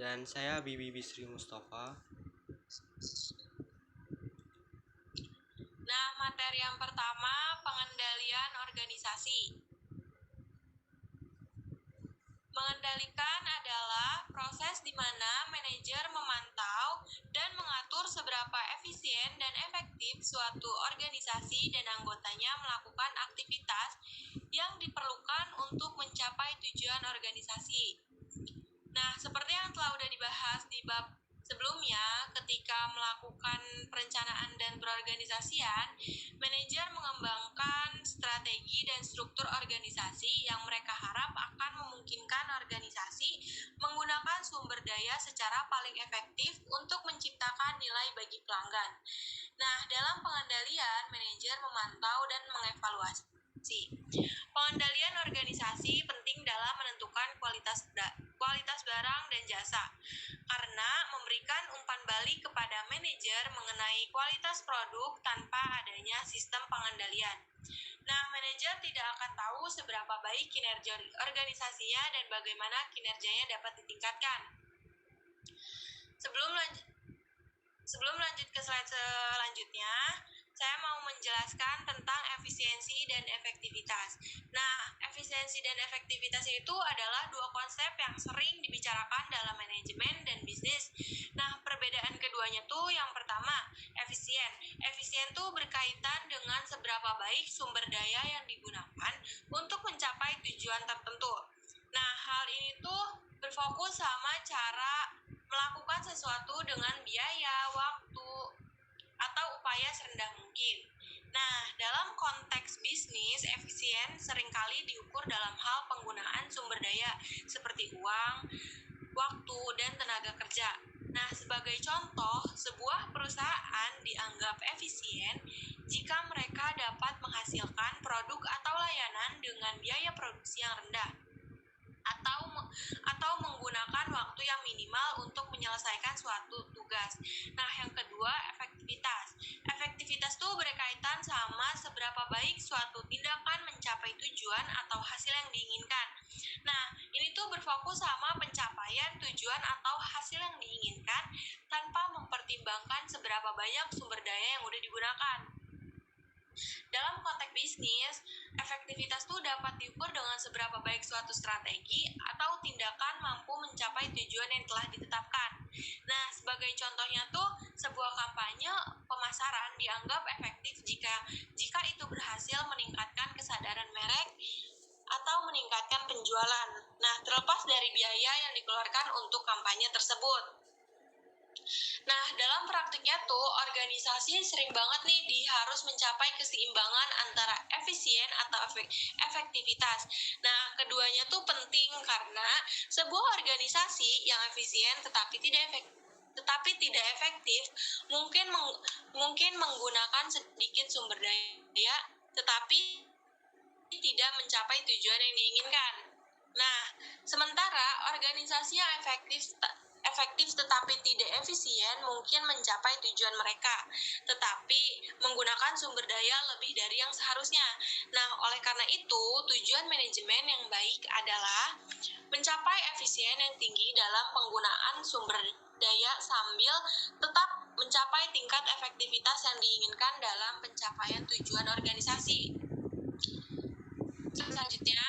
dan saya Bibi Bisri Mustafa. Nah, materi yang pertama, pengendalian organisasi. Mengendalikan adalah proses di mana manajer memantau dan mengatur seberapa efisien dan efektif suatu organisasi dan anggotanya melakukan aktivitas yang diperlukan untuk mencapai tujuan organisasi. Nah, seperti yang telah udah dibahas di bab sebelumnya, ketika melakukan perencanaan dan perorganisasian, manajer mengembangkan strategi dan struktur organisasi yang mereka harap akan memungkinkan organisasi menggunakan sumber daya secara paling efektif untuk menciptakan nilai bagi pelanggan. Nah, dalam pengendalian, manajer memantau dan mengevaluasi. Pengendalian organisasi penting dalam menentukan kualitas barang dan jasa, karena memberikan umpan balik kepada manajer mengenai kualitas produk tanpa adanya sistem pengendalian. Nah, manajer tidak akan tahu seberapa baik kinerja organisasinya dan bagaimana kinerjanya dapat ditingkatkan. Sebelum lanjut ke slide selanjutnya, saya mau menjelaskan tentang efisiensi dan efektivitas. Nah, efisiensi dan efektivitas itu adalah dua konsep yang sering dibicarakan dalam manajemen dan bisnis. Nah, perbedaan keduanya tuh yang pertama, efisien. Efisien tuh berkaitan dengan seberapa baik sumber daya yang digunakan untuk mencapai tujuan tertentu. Nah, hal ini tuh berfokus sama cara melakukan sesuatu dengan biaya, waktu, atau upaya serendah mungkin. Nah, dalam konteks bisnis, efisien seringkali diukur dalam hal penggunaan sumber daya seperti uang, waktu, dan tenaga kerja. Nah, sebagai contoh, sebuah perusahaan dianggap efisien jika mereka dapat menghasilkan produk atau layanan dengan biaya produksi yang rendah, atau menggunakan waktu yang minimal untuk menyelesaikan suatu tugas. Nah, yang kedua, efektivitas. Efektivitas itu berkaitan sama seberapa baik suatu tindakan mencapai tujuan atau hasil yang diinginkan. Nah, ini tuh berfokus sama pencapaian tujuan atau hasil yang diinginkan tanpa mempertimbangkan seberapa banyak sumber daya yang udah digunakan. Dalam konteks bisnis, efektivitas itu dapat diukur dengan seberapa baik suatu strategi atau tindakan mampu mencapai tujuan yang telah ditetapkan. Nah, sebagai contohnya tuh, sebuah kampanye pemasaran dianggap efektif jika itu berhasil meningkatkan kesadaran merek atau meningkatkan penjualan. Nah, terlepas dari biaya yang dikeluarkan untuk kampanye tersebut. Nah, dalam praktiknya tuh, organisasi sering banget nih harus mencapai keseimbangan antara efisien atau efektivitas. Nah, keduanya tuh penting karena sebuah organisasi yang efisien tetapi tidak efektif mungkin menggunakan sedikit sumber daya tetapi tidak mencapai tujuan yang diinginkan. Nah, sementara organisasi yang efektif tetapi tidak efisien mungkin mencapai tujuan mereka, tetapi menggunakan sumber daya lebih dari yang seharusnya. Nah, oleh karena itu, tujuan manajemen yang baik adalah mencapai efisien yang tinggi dalam penggunaan sumber daya sambil tetap mencapai tingkat efektivitas yang diinginkan dalam pencapaian tujuan organisasi. Selanjutnya,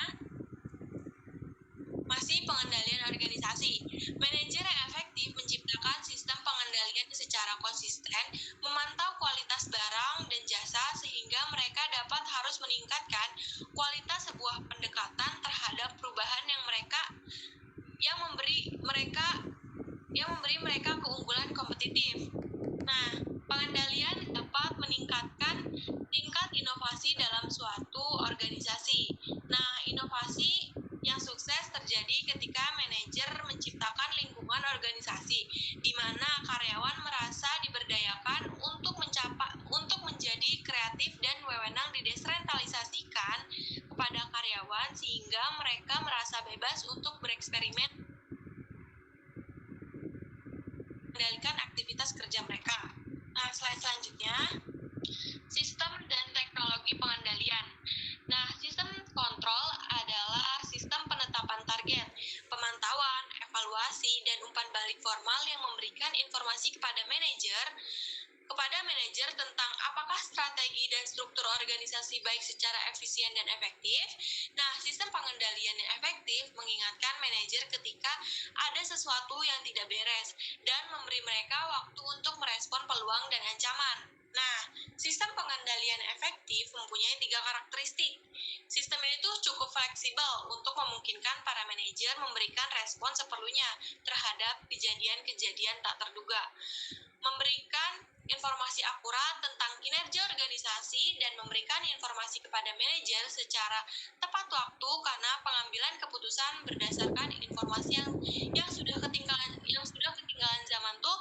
masih pengendalian organisasi. Manajer yang efektif menciptakan sistem pengendalian secara konsisten, memantau kualitas barang dan jasa sehingga mereka dapat harus meningkatkan kualitas sebuah pendekatan terhadap perubahan yang memberi mereka keunggulan kompetitif. Nah, pengendalian dapat meningkatkan tingkat inovasi dalam suatu organisasi. Nah, inovasi yang sukses terjadi ketika manajer menciptakan lingkungan organisasi di mana karyawan merasa diberdayakan untuk menjadi kreatif dan wewenang didesentralisasikan kepada karyawan sehingga mereka merasa bebas untuk bereksperimen mengendalikan aktivitas kerja mereka. Nah, slide selanjutnya, sistem dan teknologi pengendalian. Nah, sistem kontrol adalah sistem penetapan target, secara efisien dan efektif. Nah, sistem pengendalian yang efektif mengingatkan manajer ketika ada sesuatu yang tidak beres dan memberi mereka waktu untuk merespon peluang dan ancaman. Nah, sistem pengendalian efektif mempunyai 3 karakteristik. Sistem ini tuh cukup fleksibel untuk memungkinkan para manajer memberikan respon seperlunya terhadap kejadian-kejadian tak terduga, memberikan informasi akurat tentang kinerja organisasi, dan memberikan informasi kepada manajer secara tepat waktu karena pengambilan keputusan berdasarkan informasi yang sudah ketinggalan zaman tuh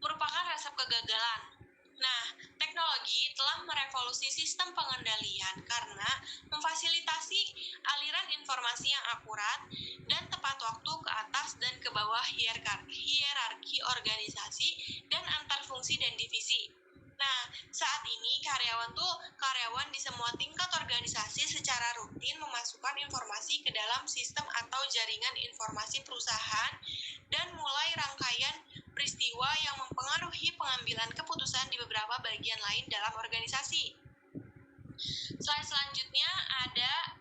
merupakan resep kegagalan. Nah, teknologi telah merevolusi sistem pengendalian karena memfasilitasi aliran informasi yang akurat dan tepat waktu ke atas dan ke bawah hierarki organisasi dan antar fungsi dan divisi. Nah, saat ini karyawan di semua tingkat organisasi secara rutin memasukkan informasi ke dalam sistem atau jaringan informasi perusahaan dan mulai rangkaian peristiwa yang mempengaruhi pengambilan keputusan di beberapa bagian lain dalam organisasi. Slide selanjutnya ada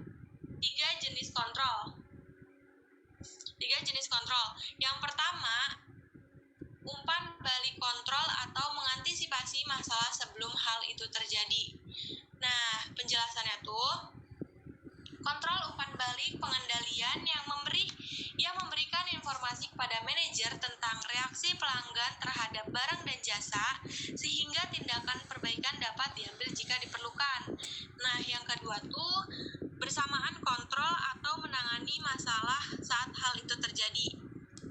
3 jenis kontrol. Yang pertama, umpan balik kontrol atau mengantisipasi masalah sebelum hal itu terjadi. Nah, penjelasannya tuh, kontrol umpan balik pengendalian yang memberikan informasi kepada manajer tentang reaksi pelanggan terhadap barang dan jasa sehingga tindakan perbaikan dapat diambil jika diperlukan. Nah, yang kedua tuh bersamaan kontrol atau menangani masalah saat hal itu terjadi.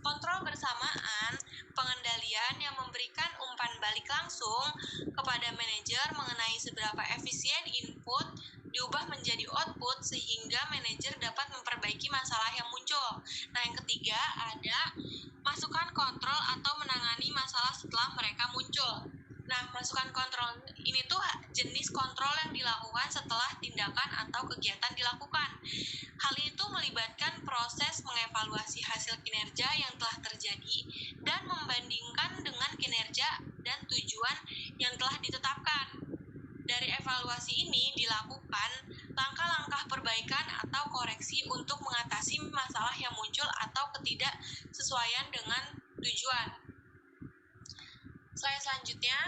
Kontrol bersamaan pengendalian yang memberikan umpan balik langsung kepada manajer mengenai seberapa efisien input diubah menjadi output sehingga manajer dapat memperbaiki masalah yang muncul. Nah, yang ketiga ada masukan kontrol atau menangani masalah setelah mereka muncul. Nah, masukan kontrol ini tuh jenis kontrol yang dilakukan setelah tindakan atau kegiatan dilakukan. Hal itu melibatkan proses mengevaluasi hasil kinerja yang telah terjadi dan membandingkan dengan kinerja dan tujuan yang telah ditetapkan. Dari evaluasi ini dilakukan langkah-langkah perbaikan atau koreksi untuk mengatasi masalah yang muncul atau ketidaksesuaian dengan tujuan. Slide selanjutnya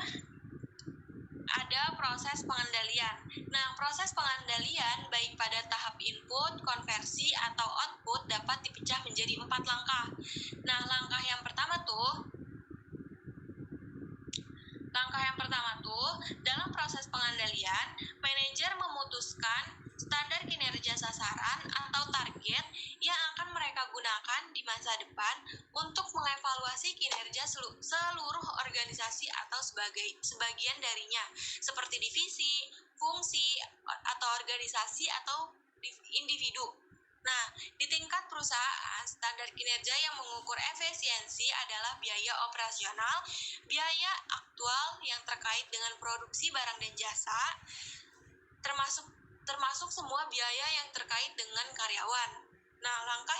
ada proses pengendalian. Nah, proses pengendalian baik pada tahap input, konversi, atau output dapat dipecah menjadi 4 langkah. Nah, langkah yang pertama tuh, dalam proses pengendalian, manajer memutuskan standar kinerja sasaran atau target yang akan mereka gunakan di masa depan untuk mengevaluasi kinerja seluruh organisasi atau sebagian darinya, seperti divisi, fungsi, atau organisasi atau individu. Nah, di tingkat perusahaan, standar kinerja yang mengukur efisiensi adalah biaya operasional, biaya aktual yang terkait dengan produksi barang dan jasa, termasuk semua biaya yang terkait dengan karyawan. Nah, langkah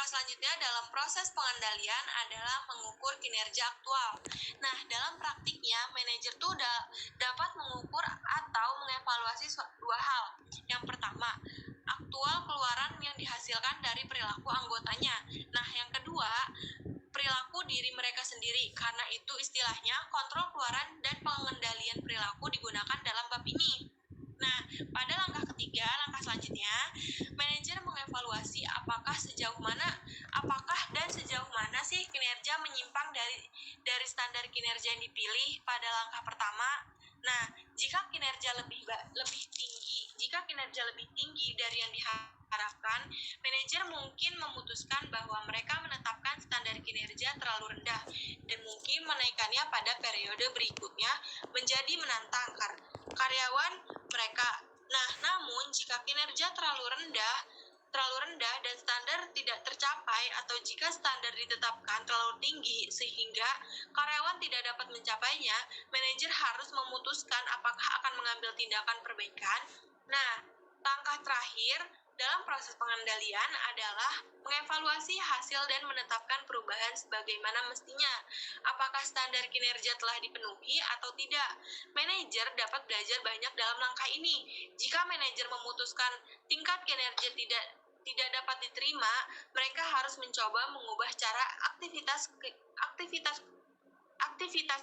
selanjutnya dalam proses pengendalian adalah mengukur kinerja aktual. Nah, dalam praktiknya, manajer tuh dapat mengukur atau mengevaluasi 2 hal. Yang pertama, aktual keluaran yang dihasilkan dari perilaku anggotanya. Nah, yang kedua, perilaku diri mereka sendiri. Karena itu istilahnya kontrol keluaran dan pengendalian perilaku digunakan dalam bab ini. Nah, pada langkah selanjutnya, manajer mengevaluasi apakah dan sejauh mana sih kinerja menyimpang dari standar kinerja yang dipilih pada langkah pertama. Nah, jika kinerja lebih tinggi dari yang diharapkan, manajer mungkin memutuskan bahwa mereka menetapkan standar kinerja terlalu rendah dan mungkin menaikkannya pada periode berikutnya menjadi menantang karyawan mereka. Nah, namun jika kinerja terlalu rendah dan standar tidak tercapai, atau jika standar ditetapkan terlalu tinggi sehingga karyawan tidak dapat mencapainya, manajer harus memutuskan apakah akan mengambil tindakan perbaikan. Nah, langkah terakhir dalam proses pengendalian adalah mengevaluasi hasil dan menetapkan perubahan sebagaimana mestinya. Apakah standar kinerja telah dipenuhi atau tidak? Manajer dapat belajar banyak dalam langkah ini. Jika manajer memutuskan tingkat kinerja tidak dapat diterima, mereka harus mencoba mengubah cara aktivitas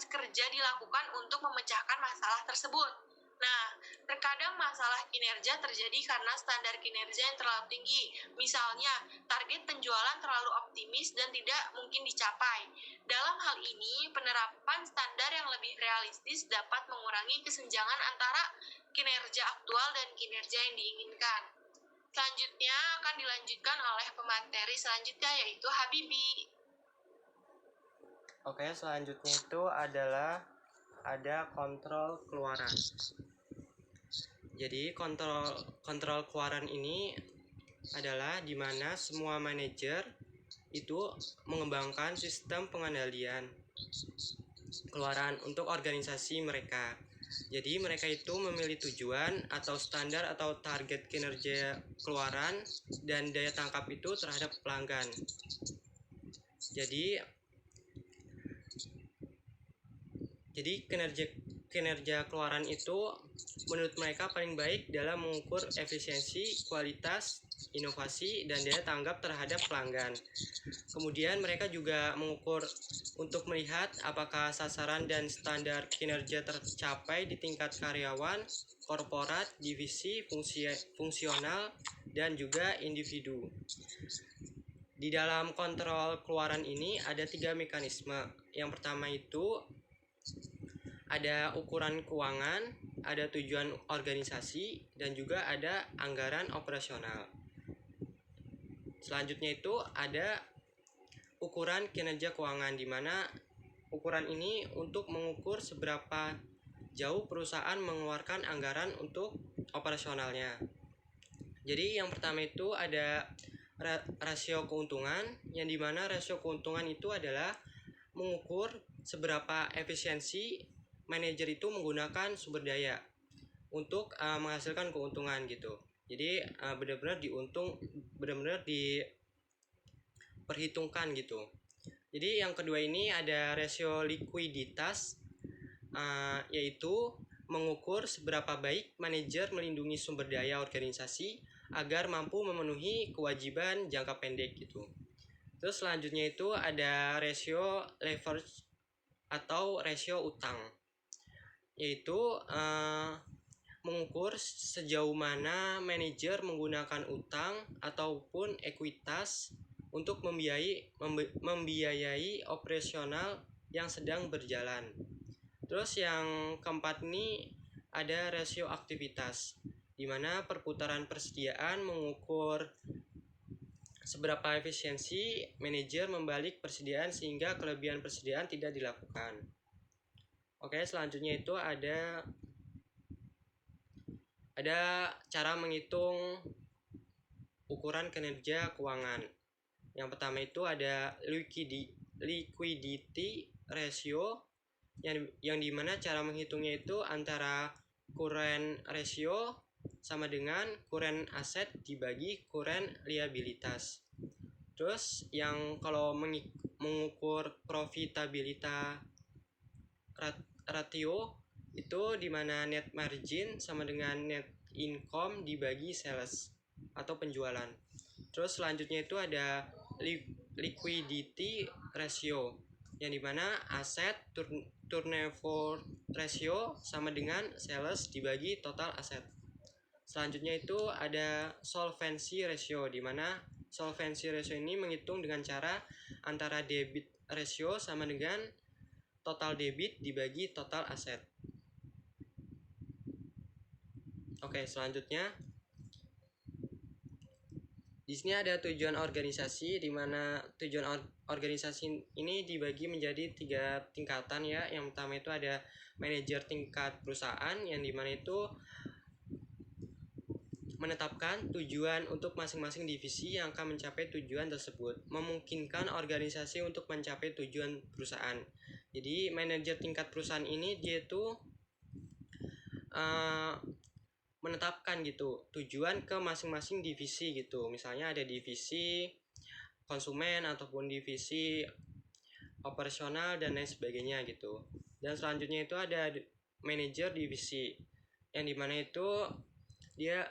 kerja dilakukan untuk memecahkan masalah tersebut. Nah, terkadang masalah kinerja terjadi karena standar kinerja yang terlalu tinggi. Misalnya, target penjualan terlalu optimis dan tidak mungkin dicapai. Dalam hal ini, penerapan standar yang lebih realistis dapat mengurangi kesenjangan antara kinerja aktual dan kinerja yang diinginkan. Selanjutnya akan dilanjutkan oleh pemateri selanjutnya, yaitu Habibi. Oke, selanjutnya itu adalah ada kontrol keluaran. Jadi kontrol keluaran ini adalah di mana semua manajer itu mengembangkan sistem pengendalian keluaran untuk organisasi mereka. Jadi mereka itu memilih tujuan atau standar atau target kinerja keluaran dan daya tangkap itu terhadap pelanggan. Jadi kinerja keluaran itu menurut mereka paling baik dalam mengukur efisiensi, kualitas, inovasi, dan daya tanggap terhadap pelanggan. Kemudian mereka juga mengukur untuk melihat apakah sasaran dan standar kinerja tercapai di tingkat karyawan, korporat, divisi, fungsional, dan juga individu. Di dalam kontrol keluaran ini ada 3 mekanisme. Yang pertama itu ada ukuran keuangan, ada tujuan organisasi, dan juga ada anggaran operasional. Selanjutnya itu ada ukuran kinerja keuangan, di mana ukuran ini untuk mengukur seberapa jauh perusahaan mengeluarkan anggaran untuk operasionalnya. Jadi yang pertama itu ada rasio keuntungan, yang dimana rasio keuntungan itu adalah mengukur seberapa efisiensi manajer itu menggunakan sumber daya untuk menghasilkan keuntungan gitu. Jadi benar-benar diperhitungkan gitu. Jadi yang kedua ini ada rasio likuiditas, yaitu mengukur seberapa baik manajer melindungi sumber daya organisasi agar mampu memenuhi kewajiban jangka pendek gitu. Terus selanjutnya itu ada rasio leverage atau rasio utang, yaitu mengukur sejauh mana manajer menggunakan utang ataupun ekuitas untuk membiayai operasional yang sedang berjalan. Terus yang keempat ini ada rasio aktivitas, di mana perputaran persediaan mengukur seberapa efisiensi manajer membalik persediaan sehingga kelebihan persediaan tidak dilakukan. Oke, selanjutnya itu ada cara menghitung ukuran kinerja keuangan. Yang pertama itu ada liquidity ratio, yang dimana cara menghitungnya itu antara current ratio sama dengan current asset dibagi current liabilitas. Terus yang kalau mengukur profitabilitas ratio itu dimana net margin sama dengan net income dibagi sales atau penjualan. Terus selanjutnya itu ada liquidity ratio, yang dimana aset turnover ratio sama dengan sales dibagi total aset. Selanjutnya itu ada solvency ratio, di mana solvency ratio ini menghitung dengan cara antara debit ratio sama dengan total debit dibagi total aset. Oke, selanjutnya di sini ada tujuan organisasi, di mana tujuan organisasi ini dibagi menjadi 3 tingkatan ya. Yang pertama itu ada manajer tingkat perusahaan, yang dimana itu menetapkan tujuan untuk masing-masing divisi yang akan mencapai tujuan tersebut, memungkinkan organisasi untuk mencapai tujuan perusahaan. Jadi manajer tingkat perusahaan ini dia itu menetapkan gitu tujuan ke masing-masing divisi gitu. Misalnya ada divisi konsumen ataupun divisi operasional dan lain sebagainya gitu. Dan selanjutnya itu ada manajer divisi yang dimana itu dia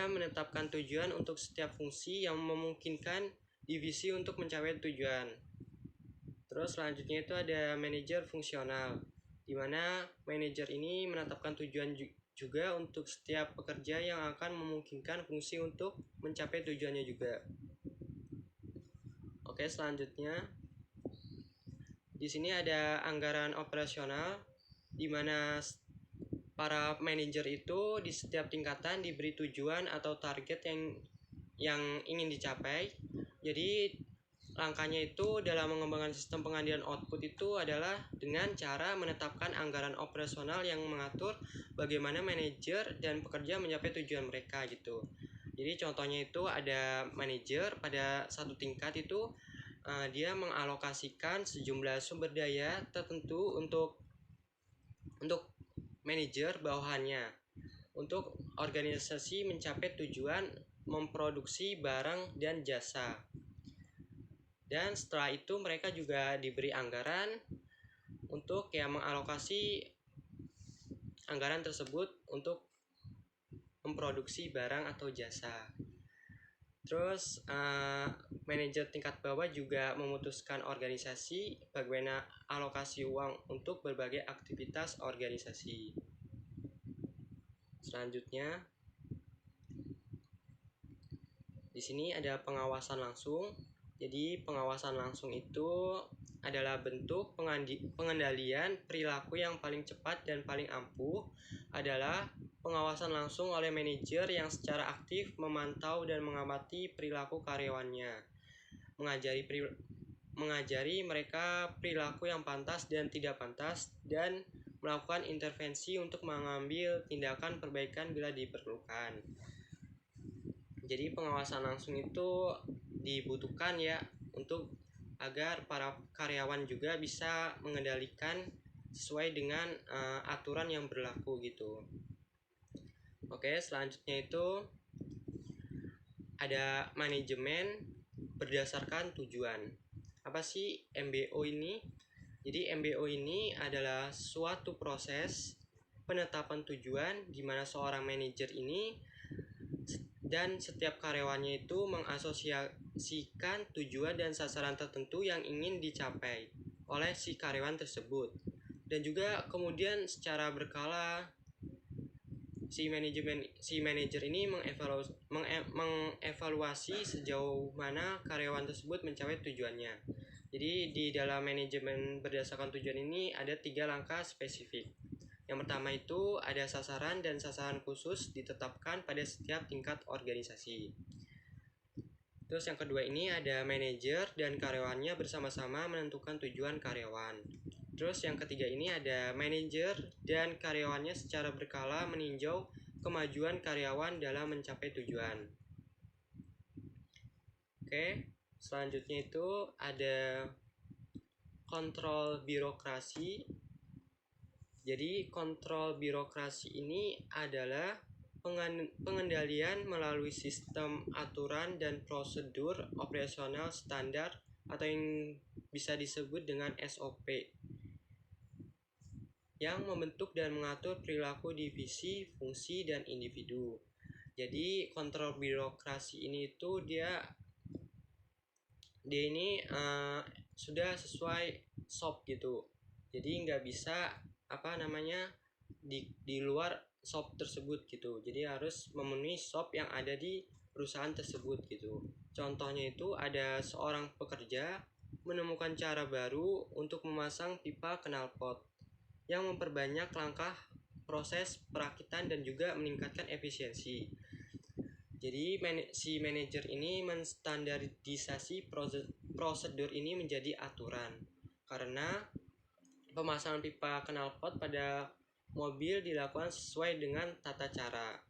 menetapkan tujuan untuk setiap fungsi yang memungkinkan divisi untuk mencapai tujuan. Terus selanjutnya itu ada manajer fungsional, di mana manajer ini menetapkan tujuan juga untuk setiap pekerja yang akan memungkinkan fungsi untuk mencapai tujuannya juga. Oke, selanjutnya di sini ada anggaran operasional, di mana para manajer itu di setiap tingkatan diberi tujuan atau target yang ingin dicapai. Jadi langkahnya itu dalam mengembangkan sistem pengadaan output itu adalah dengan cara menetapkan anggaran operasional yang mengatur bagaimana manajer dan pekerja mencapai tujuan mereka gitu. Jadi contohnya itu ada manajer pada satu tingkat itu dia mengalokasikan sejumlah sumber daya tertentu untuk manajer bawahannya untuk organisasi mencapai tujuan memproduksi barang dan jasa. Dan setelah itu mereka juga diberi anggaran untuk mengalokasi anggaran tersebut untuk memproduksi barang atau jasa. Terus manajer tingkat bawah juga memutuskan organisasi bagaimana alokasi uang untuk berbagai aktivitas organisasi. Selanjutnya di sini ada pengawasan langsung. Jadi pengawasan langsung itu adalah bentuk pengendalian perilaku yang paling cepat dan paling ampuh adalah pengawasan langsung oleh manajer yang secara aktif memantau dan mengamati perilaku karyawannya, mengajari mereka perilaku yang pantas dan tidak pantas, dan melakukan intervensi untuk mengambil tindakan perbaikan bila diperlukan. Jadi pengawasan langsung itu dibutuhkan ya untuk agar para karyawan juga bisa mengendalikan sesuai dengan aturan yang berlaku gitu. Oke, selanjutnya itu ada manajemen berdasarkan tujuan. Apa sih MBO ini? Jadi MBO ini adalah suatu proses penetapan tujuan di mana seorang manajer ini dan setiap karyawannya itu mengasosiasikan tujuan dan sasaran tertentu yang ingin dicapai oleh si karyawan tersebut. Dan juga kemudian secara berkala si manajer ini mengevaluasi sejauh mana karyawan tersebut mencapai tujuannya. Jadi di dalam manajemen berdasarkan tujuan ini ada 3 langkah spesifik. Yang pertama itu ada sasaran dan sasaran khusus ditetapkan pada setiap tingkat organisasi. Terus yang kedua ini ada manajer dan karyawannya bersama-sama menentukan tujuan karyawan. Terus yang ketiga ini ada manajer dan karyawannya secara berkala meninjau kemajuan karyawan dalam mencapai tujuan. Oke, selanjutnya itu ada kontrol birokrasi. Jadi kontrol birokrasi ini adalah pengendalian melalui sistem aturan dan prosedur operasional standar atau yang bisa disebut dengan SOP yang membentuk dan mengatur perilaku divisi, fungsi, dan individu. Jadi kontrol birokrasi ini itu dia ini sudah sesuai SOP gitu. Jadi nggak bisa di luar SOP tersebut gitu. Jadi harus memenuhi SOP yang ada di perusahaan tersebut gitu. Contohnya itu ada seorang pekerja menemukan cara baru untuk memasang pipa knalpot yang memperbanyak langkah proses perakitan dan juga meningkatkan efisiensi. Jadi si manajer ini menstandarisasi prosedur ini menjadi aturan. Karena pemasangan pipa knalpot pada mobil dilakukan sesuai dengan tata cara.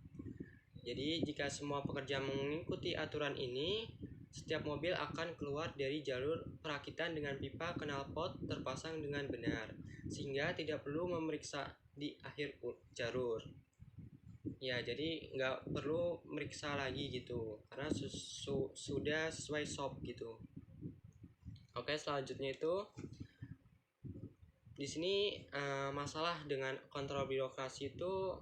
Jadi jika semua pekerja mengikuti aturan ini, setiap mobil akan keluar dari jalur perakitan dengan pipa knalpot terpasang dengan benar, sehingga tidak perlu memeriksa di akhir jalur. Ya, jadi nggak perlu meriksa lagi gitu, karena sudah sesuai SOP gitu. Oke, selanjutnya itu di sini masalah dengan kontrol birokrasi itu,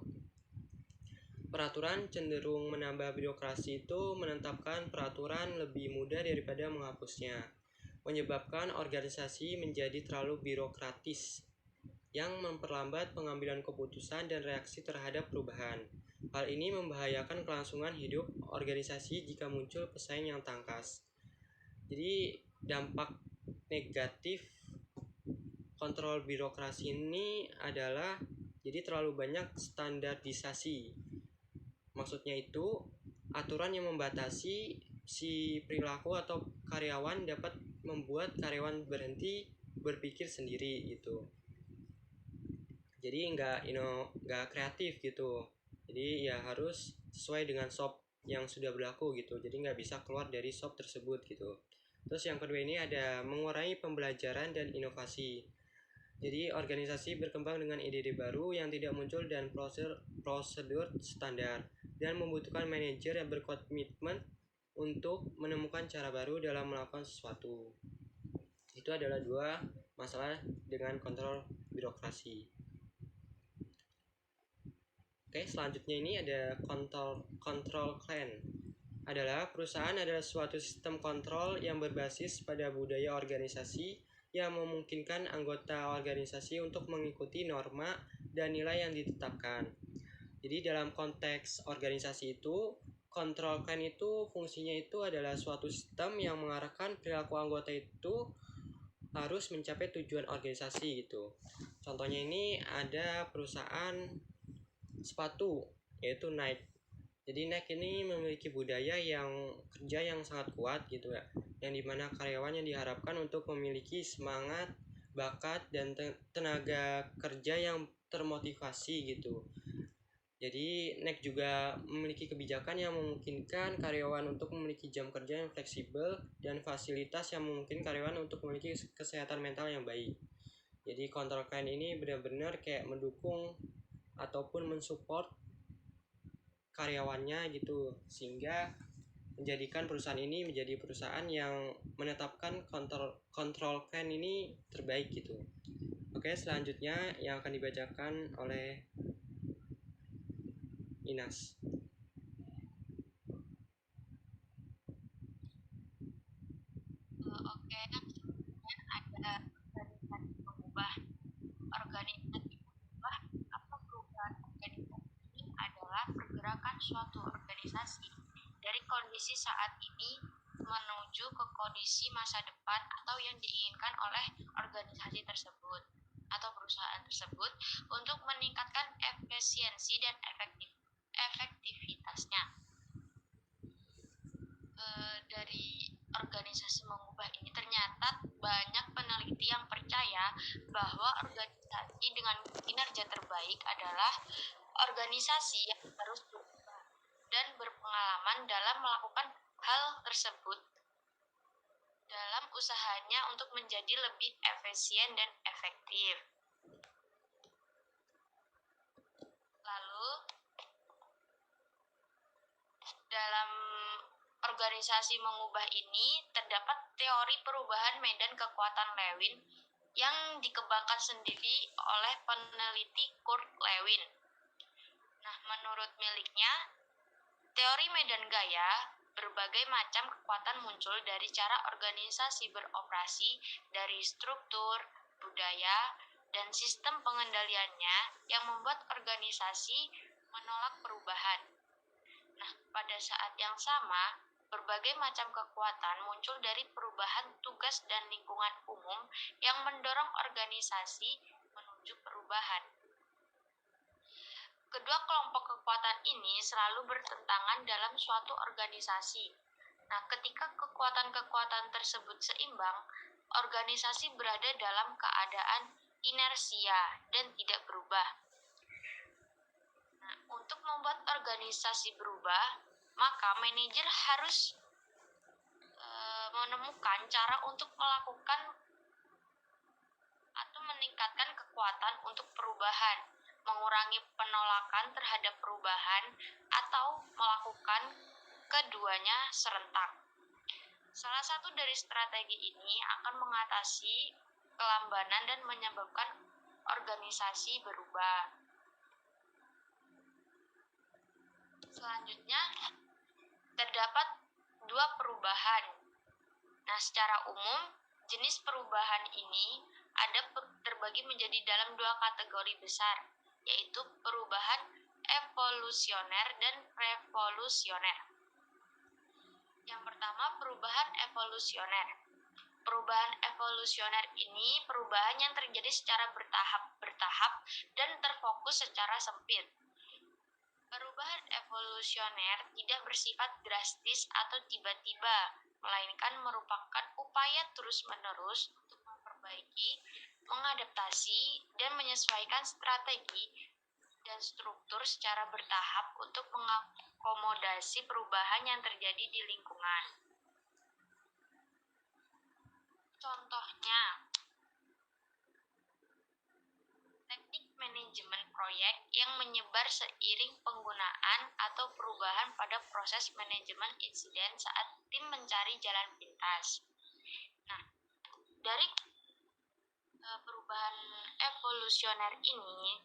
peraturan cenderung menambah birokrasi itu menetapkan peraturan lebih mudah daripada menghapusnya, menyebabkan organisasi menjadi terlalu birokratis yang memperlambat pengambilan keputusan dan reaksi terhadap perubahan. Hal ini membahayakan kelangsungan hidup organisasi jika muncul pesaing yang tangkas. Jadi dampak negatif kontrol birokrasi ini adalah jadi terlalu banyak standarisasi. Maksudnya itu aturan yang membatasi si perilaku atau karyawan dapat membuat karyawan berhenti berpikir sendiri gitu. Jadi nggak kreatif gitu. Jadi ya harus sesuai dengan SOP yang sudah berlaku gitu. Jadi nggak bisa keluar dari SOP tersebut gitu. Terus yang kedua ini ada mengurangi pembelajaran dan inovasi. Jadi organisasi berkembang dengan ide-ide baru yang tidak muncul dan prosedur standar, dan membutuhkan manajer yang berkomitmen untuk menemukan cara baru dalam melakukan sesuatu. Itu adalah dua masalah dengan kontrol birokrasi. Oke, selanjutnya ini ada control clan. Perusahaan adalah suatu sistem kontrol yang berbasis pada budaya organisasi yang memungkinkan anggota organisasi untuk mengikuti norma dan nilai yang ditetapkan. Jadi dalam konteks organisasi itu, control clan itu fungsinya itu adalah suatu sistem yang mengarahkan perilaku anggota itu harus mencapai tujuan organisasi gitu. Contohnya ini ada perusahaan sepatu yaitu Nike. Jadi Nike ini memiliki budaya kerja yang sangat kuat gitu ya, yang dimana karyawannya diharapkan untuk memiliki semangat, bakat, dan tenaga kerja yang termotivasi gitu. Jadi Nike juga memiliki kebijakan yang memungkinkan karyawan untuk memiliki jam kerja yang fleksibel dan fasilitas yang memungkinkan karyawan untuk memiliki kesehatan mental yang baik. Jadi kontrol klien ini benar-benar kayak mendukung ataupun mensupport karyawannya gitu, sehingga menjadikan perusahaan ini menjadi perusahaan yang menetapkan kontrol klien ini terbaik gitu. Oke, selanjutnya yang akan dibacakan oleh Inas. Oke, ada organisasi mengubah organisasi mengubah atau perubahan organisasi ini adalah pergerakan suatu organisasi dari kondisi saat ini menuju ke kondisi masa depan atau yang diinginkan oleh organisasi tersebut atau perusahaan tersebut untuk meningkatkan efisiensi dan efektivitasnya. Dari organisasi mengubah ini ternyata banyak peneliti yang percaya bahwa organisasi dengan kinerja terbaik adalah organisasi yang harus berubah dan berpengalaman dalam melakukan hal tersebut dalam usahanya untuk menjadi lebih efisien dan efektif. Lalu dalam organisasi mengubah ini terdapat teori perubahan medan kekuatan Lewin yang dikembangkan sendiri oleh peneliti Kurt Lewin. Nah, menurut miliknya, teori medan gaya, berbagai macam kekuatan muncul dari cara organisasi beroperasi, dari struktur, budaya, dan sistem pengendaliannya yang membuat organisasi menolak perubahan. Nah, pada saat yang sama, berbagai macam kekuatan muncul dari perubahan tugas dan lingkungan umum yang mendorong organisasi menuju perubahan. Kedua kelompok kekuatan ini selalu bertentangan dalam suatu organisasi. Nah, ketika kekuatan-kekuatan tersebut seimbang, organisasi berada dalam keadaan inersia dan tidak berubah. Nah, untuk membuat organisasi berubah, maka manajer harus menemukan cara untuk melakukan atau meningkatkan kekuatan untuk perubahan. mengurangi penolakan terhadap perubahan, atau melakukan keduanya serentak. Salah satu dari strategi ini akan mengatasi kelambanan dan menyebabkan organisasi berubah. Selanjutnya, terdapat dua perubahan. Nah, secara umum, jenis perubahan ini terbagi menjadi dalam dua kategori besar, yaitu perubahan evolusioner dan revolusioner. Yang pertama, perubahan evolusioner. Perubahan evolusioner ini perubahan yang terjadi secara bertahap dan terfokus secara sempit. Perubahan evolusioner tidak bersifat drastis atau tiba-tiba, melainkan merupakan upaya terus-menerus untuk memperbaiki, mengadaptasi, dan menyesuaikan strategi dan struktur secara bertahap untuk mengakomodasi perubahan yang terjadi di lingkungan. Contohnya, teknik manajemen proyek yang menyebar seiring penggunaan atau perubahan pada proses manajemen insiden saat tim mencari jalan pintas. Nah, dari perubahan evolusioner ini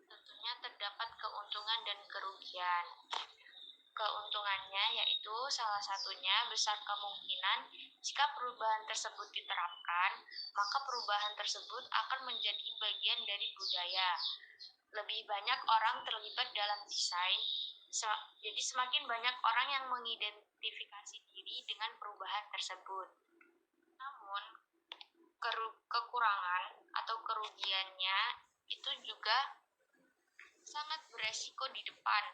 tentunya terdapat keuntungan dan kerugian. Keuntungannya yaitu salah satunya besar kemungkinan jika perubahan tersebut diterapkan, maka perubahan tersebut akan menjadi bagian dari budaya. Lebih banyak orang terlibat dalam desain, jadi semakin banyak orang yang mengidentifikasi diri dengan perubahan tersebut. Namun, kekurangan atau kerugiannya itu juga sangat beresiko di depan.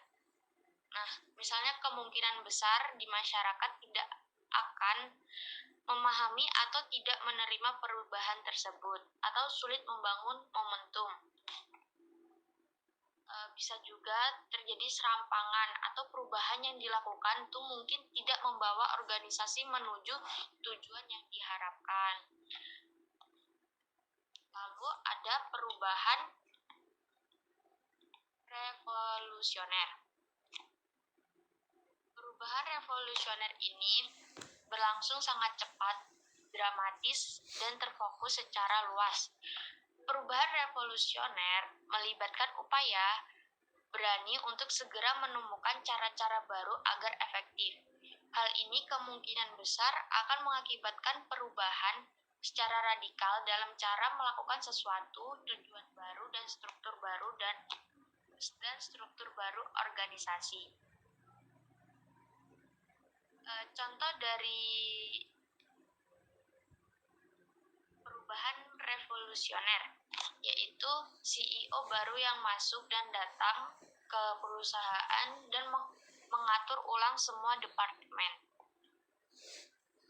Nah, misalnya kemungkinan besar di masyarakat tidak akan memahami atau tidak menerima perubahan tersebut, atau sulit membangun momentum. Bisa juga terjadi serampangan atau perubahan yang dilakukan itu mungkin tidak membawa organisasi menuju tujuan yang diharapkan. Lalu ada perubahan revolusioner. Perubahan revolusioner ini berlangsung sangat cepat, dramatis, dan terfokus secara luas. Perubahan revolusioner melibatkan upaya berani untuk segera menemukan cara-cara baru agar efektif. Hal ini kemungkinan besar akan mengakibatkan perubahan secara radikal dalam cara melakukan sesuatu, tujuan baru, dan struktur baru organisasi. Contoh dari perubahan revolusioner yaitu CEO baru yang masuk dan datang ke perusahaan dan mengatur ulang semua departemen.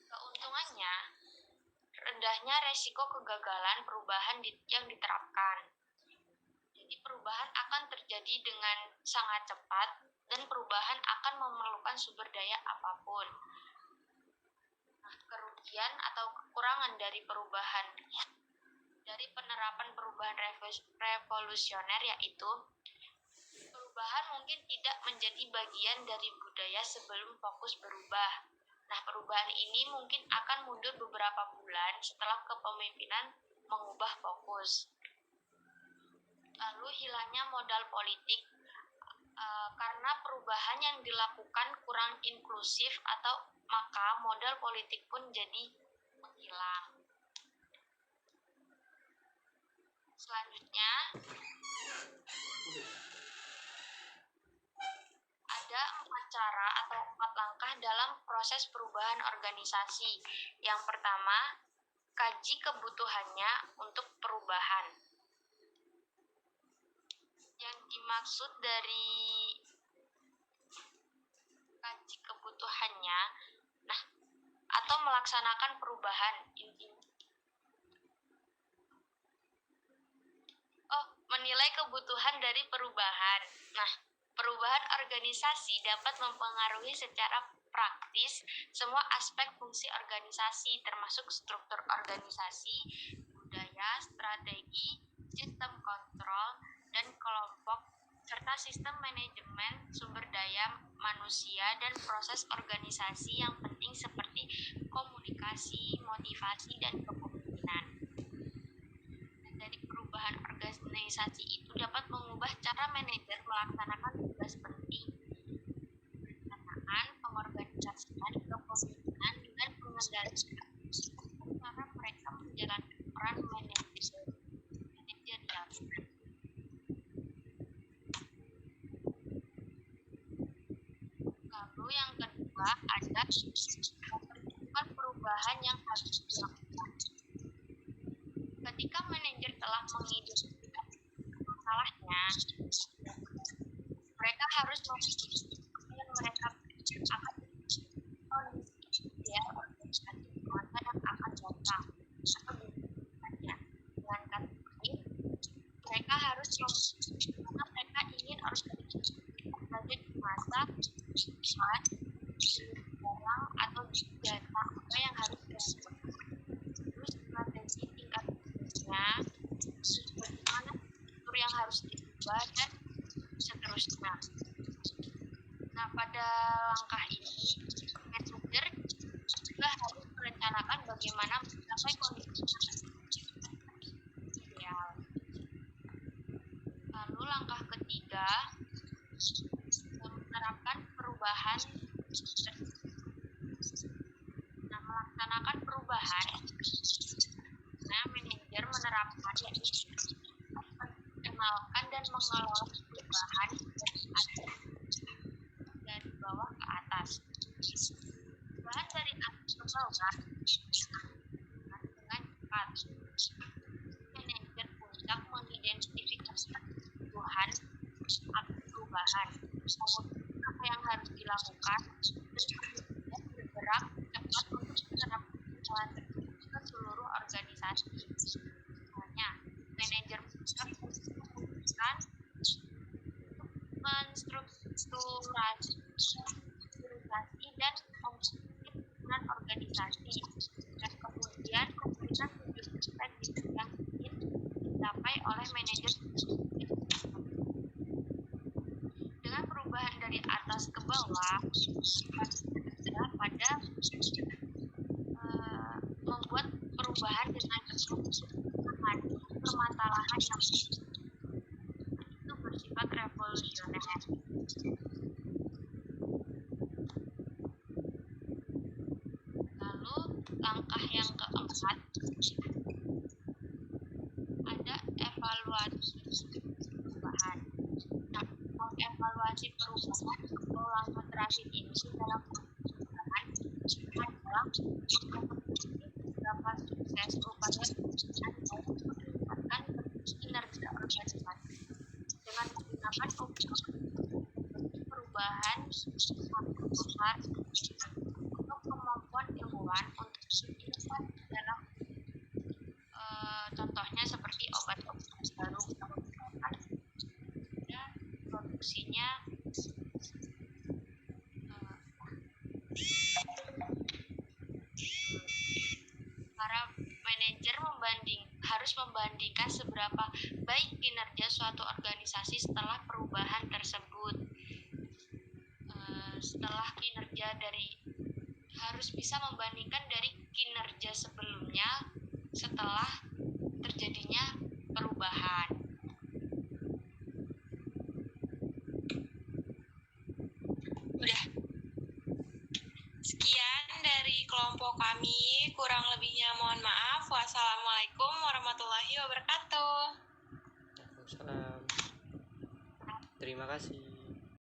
Keuntungannya, rendahnya resiko kegagalan perubahan yang diterapkan. Jadi perubahan akan terjadi dengan sangat cepat dan perubahan akan memerlukan sumber daya apapun. Nah, kerugian atau kekurangan dari penerapan perubahan revolusioner yaitu perubahan mungkin tidak menjadi bagian dari budaya sebelum fokus berubah. Nah, perubahan ini mungkin akan mundur beberapa bulan setelah kepemimpinan mengubah fokus. Lalu hilangnya modal politik karena perubahan yang dilakukan kurang inklusif atau maka modal politik pun jadi menghilang. Selanjutnya ada 4 cara atau 4 langkah dalam proses perubahan organisasi. Yang pertama, kaji kebutuhannya untuk perubahan. Yang dimaksud dari kaji kebutuhannya, atau melaksanakan perubahan menilai kebutuhan dari perubahan. Nah, perubahan organisasi dapat mempengaruhi secara praktis semua aspek fungsi organisasi termasuk struktur organisasi, budaya, strategi, sistem kontrol, dan kelompok, serta sistem manajemen sumber daya manusia dan proses organisasi yang penting seperti komunikasi, motivasi, dan kepemimpinan. Dari perubahan organisasi itu dapat mengubah cara manajer melaksanakan tugas penting, perencanaan, pengorganisasian, kepemimpinan, dengan mengendalikan cara mereka menjalankan peran manajerial. Lalu yang kedua ada mempercepat perubahan yang harus dilakukan. Ketika manajer telah mengidentifikasi masalahnya, mereka harus memastikan mereka akan kondisi ideal organisasi masa yang akan datang atau dibutuhkannya. Dengan kata lain, mereka harus memastikan mereka ingin organisasi berada di masa depan, barang atau data apa yang harus dilakukan. Terus strategi tingkat bisnisnya, bagaimana struktur yang harus diubah, dan seterusnya. Nah, pada langkah ini, manajer juga harus merencanakan bagaimana mencapai kondisi ideal. Lalu langkah ketiga, menerapkan perubahan. Nah, melaksanakan perubahan, nah, manajer menerapkan yaitu mengenalkan dan mengelola perubahan dari bawah ke atas. Perubahan dari atas ke bawah dengan cepat. Manajer puncak mengidentifikasi kebutuhan akan perubahan, kemudian apa yang harus dilakukan, dan kemudian bergerak cepat untuk menerapkan perubahan tersebut ke seluruh organisasi. Misalnya, manajer puncak memutuskan menstrukturasi dan memperhatikan organisasi, dan kemudian memberikan tujuan yang ingin dicapai oleh manajer. Dengan perubahan dari atas ke bawah, adalah pada membuat perubahan dengan permasalahan yang itu bersifat revolusioner. Lalu langkah yang keempat ada evaluasi perubahan. Nah, mengevaluasi perubahan atau langkah terakhir ini dalam perubahan adalah beberapa sukses upaya meningkatkan kinerja organisasi dengan menggunakan perubahan besar untuk kemampuan ilmuwan untuk berinovasi dalam contohnya seperti obat-obatan baru dan produksinya. Para manajer harus membandingkan seberapa baik kinerja suatu organisasi setelah perubahan tersebut. Setelah kinerja harus bisa membandingkan dari kinerja sebelumnya setelah terjadinya perubahan. Udah. Sekian dari kelompok kami, kurang lebihnya mohon maaf. Wassalamualaikum warahmatullahi wabarakatuh. Waalaikumsalam. Terima kasih.